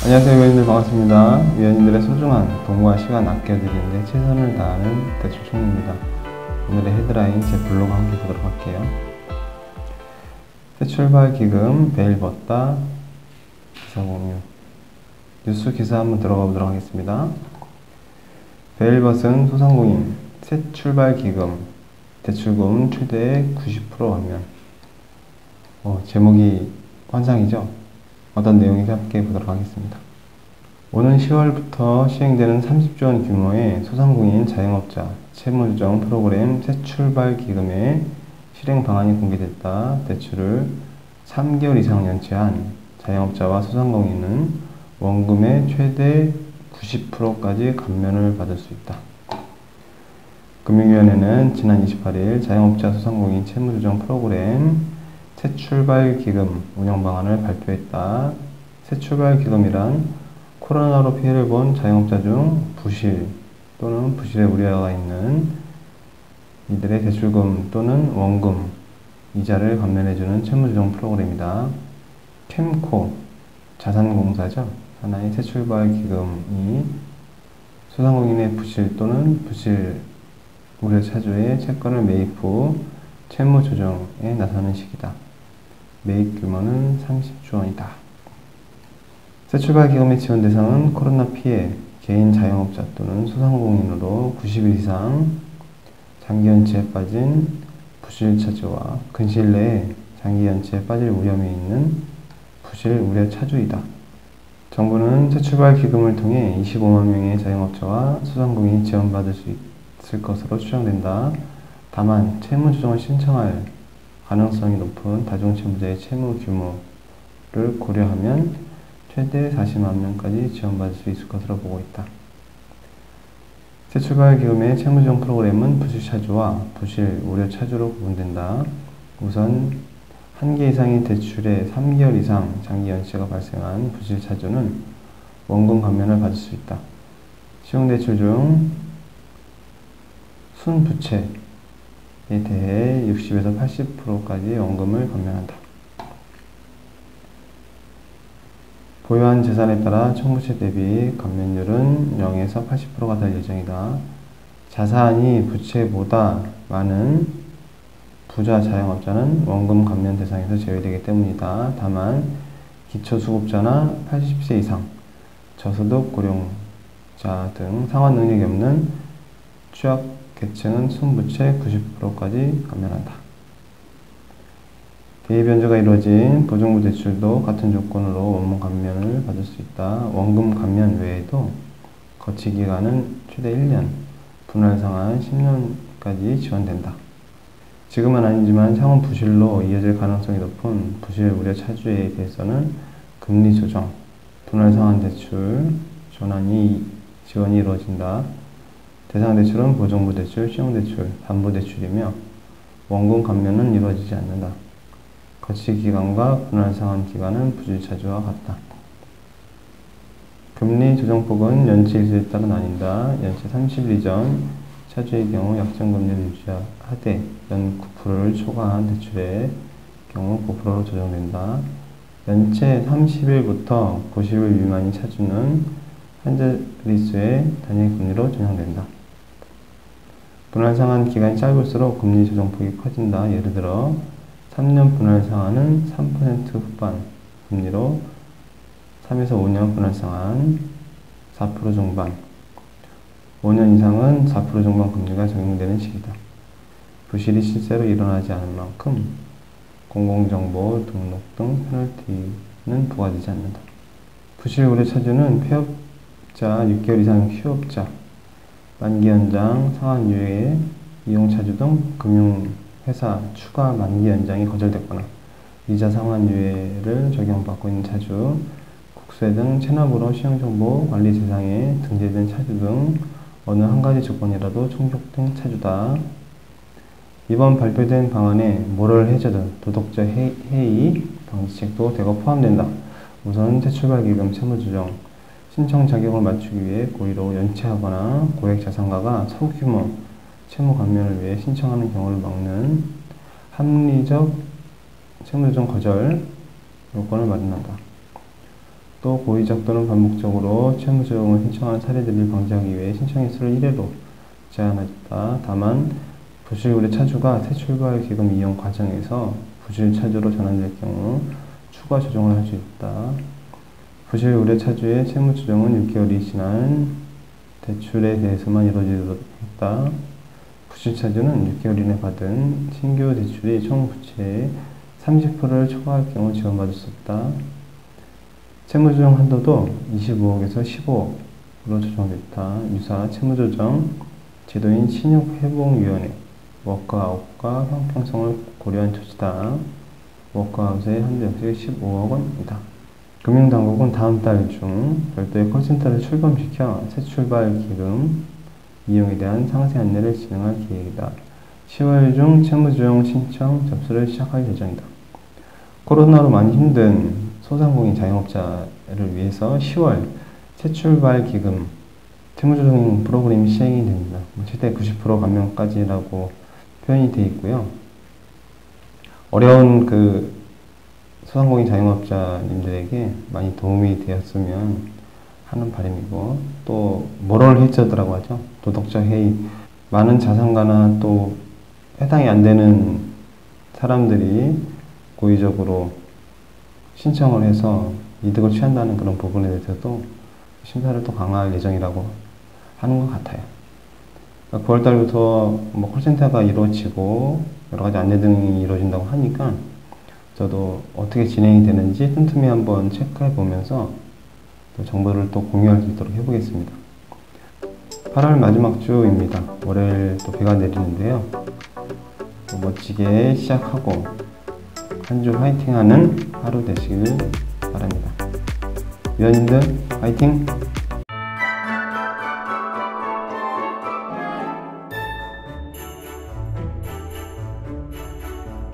안녕하세요, 위원님들 반갑습니다. 위원님들의 소중한 동무와 시간 아껴드리는데 최선을 다하는 대출 총무입니다. 오늘의 헤드라인 제 블로그 함께 보도록 할게요. 새 출발 기금 베일 벗다 기사 공유. 뉴스 기사 한번 들어가 보도록 하겠습니다. 베일 벗은 소상공인 새 출발 기금 대출금 최대 90% 감면. 제목이 환상이죠? 어떤 내용인지 함께 보도록 하겠습니다. 오는 10월부터 시행되는 30조 원 규모의 소상공인 자영업자 채무조정 프로그램 새 출발 기금의 실행 방안이 공개됐다. 대출을 3개월 이상 연체한 자영업자와 소상공인은 원금의 최대 90%까지 감면을 받을 수 있다. 금융위원회는 지난 28일 자영업자 소상공인 채무조정 프로그램 새 출발 기금 운영 방안을 발표했다. 새 출발 기금이란 코로나로 피해를 본 자영업자 중 부실 또는 부실의 우려가 있는 이들의 대출금 또는 원금, 이자를 감면해주는 채무조정 프로그램이다. 캠코, 자산공사죠. 하나의 새 출발 기금이 소상공인의 부실 또는 부실 우려 차주의 채권을 매입 후 채무 조정에 나서는 시기다. 매입 규모는 30조 원이다. 새 출발 기금의 지원 대상은 코로나 피해, 개인 자영업자 또는 소상공인으로 90일 이상 장기 연체에 빠진 부실 차주와 근시일 내에 장기 연체에 빠질 우려이 있는 부실 우려 차주이다. 정부는 새 출발 기금을 통해 25만 명의 자영업자와 소상공인이 지원받을 수 있을 것으로 추정된다. 다만 채무 조정을 신청할 가능성이 높은 다중채무자의 채무 규모를 고려하면 최대 40만 명까지 지원받을 수 있을 것으로 보고 있다. 새 출발 기금의 채무조정 프로그램은 부실 차주와 부실 우려 차주로 구분된다. 우선 1개 이상의 대출에 3개월 이상 장기 연체가 발생한 부실 차주는 원금 감면을 받을 수 있다. 신용대출 중 순부채에 대해 60에서 80%까지 원금을 감면한다. 보유한 재산에 따라 총부채 대비 감면율은 0에서 80%가 될 예정이다. 자산이 부채보다 많은 부자 자영업자는 원금 감면 대상에서 제외되기 때문이다. 다만 기초수급자나 80세 이상, 저소득 고령자 등 상환 능력이 없는 취약계층은 순부채 90%까지 감면한다. 대입변제가 이루어진 보증부 대출도 같은 조건으로 원금 감면을 받을 수 있다. 원금 감면 외에도 거치기간은 최대 1년, 분할상환 10년까지 지원된다. 지금은 아니지만 향후 부실로 이어질 가능성이 높은 부실 우려 차주에 대해서는 금리 조정, 분할상환 대출, 지원이 이루어진다. 대상 대출은 보증부 대출, 신용대출, 담보대출이며 원금 감면은 이루어지지 않는다. 거치기간과 분할상환 기간은 부실차주와 같다. 금리 조정폭은 연체 일수에 따라 나뉜다. 연체 30일 이전 차주의 경우 약정금리를 유지하되 연 9%를 초과한 대출의 경우 9%로 조정된다. 연체 30일부터 90일 미만인 차주는 한 자릿수의 단일금리로 조정된다. 분할상환 기간이 짧을수록 금리 조정폭이 커진다. 예를 들어 3년 분할상환은 3% 후반 금리로 3에서 5년 분할상환 4% 중반 5년 이상은 4% 중반 금리가 적용되는 시기다. 부실이 실제로 일어나지 않은 만큼 공공정보 등록 등 페널티는 부과되지 않는다. 부실 우려 차주는 폐업자 6개월 이상 휴업자, 만기 연장, 상환 유예, 이용차주 등 금융회사 추가 만기 연장이 거절됐거나 이자 상환 유예를 적용받고 있는 차주, 국세 등 체납으로 신용정보 관리 대상에 등재된 차주 등 어느 한 가지 조건이라도 충족된 차주다. 이번 발표된 방안에 모럴 해저드, 도덕적 해이 방지책도 대거 포함된다. 우선 새 출발 기금 채무조정 신청 자격을 맞추기 위해 고의로 연체하거나 고액 자산가가 소규모 채무 감면을 위해 신청하는 경우를 막는 합리적 채무조정 거절 요건을 마련한다. 또 고의적 또는 반복적으로 채무조정을 신청하는 사례들을 방지하기 위해 신청의 수를 1회로 제한하였다. 다만 부실 의뢰 차주가 새출발기금 이용 과정에서 부실 차주로 전환될 경우 추가 조정을 할 수 있다. 부실 의뢰 차주의 채무조정은 6개월이 지난 대출에 대해서만 이루어지도록 했다. 부실 차주는 6개월 이내 받은 신규 대출이 총 부채의 30%를 초과할 경우 지원받을 수 없다. 채무조정 한도도 25억에서 15억으로 조정됐다. 유사 채무조정 제도인 신용회복위원회 워크아웃과 형평성을 고려한 조치다. 워크아웃의 한도 역시 15억 원이다. 금융당국은 다음 달 중 별도의 콜센터를 출범시켜 새출발기금 이용에 대한 상세 안내를 진행할 계획이다. 10월 중 채무조정 신청 접수를 시작할 예정이다. 코로나로 많이 힘든 소상공인 자영업자를 위해서 10월 새출발기금 채무조정 프로그램이 시행이 됩니다. 최대 90% 감면까지라고 표현이 되어 있고요. 어려운 소상공인 자영업자님들에게 많이 도움이 되었으면 하는 바람이고, 또 모럴 해저드라고 하죠. 도덕적 해이. 많은 자산가나 또 해당이 안 되는 사람들이 고의적으로 신청을 해서 이득을 취한다는 그런 부분에 대해서도 심사를 또 강화할 예정이라고 하는 것 같아요. 9월달부터 콜센터가 이루어지고 여러 가지 안내 등이 이루어진다고 하니까 저도 어떻게 진행이 되는지 틈틈이 한번 체크해 보면서 또 정보를 또 공유할 수 있도록 해보겠습니다. 8월 마지막 주입니다. 월요일 또 비가 내리는데요. 또 멋지게 시작하고 한 주 화이팅하는 하루 되시길 바랍니다. 위원님들 화이팅!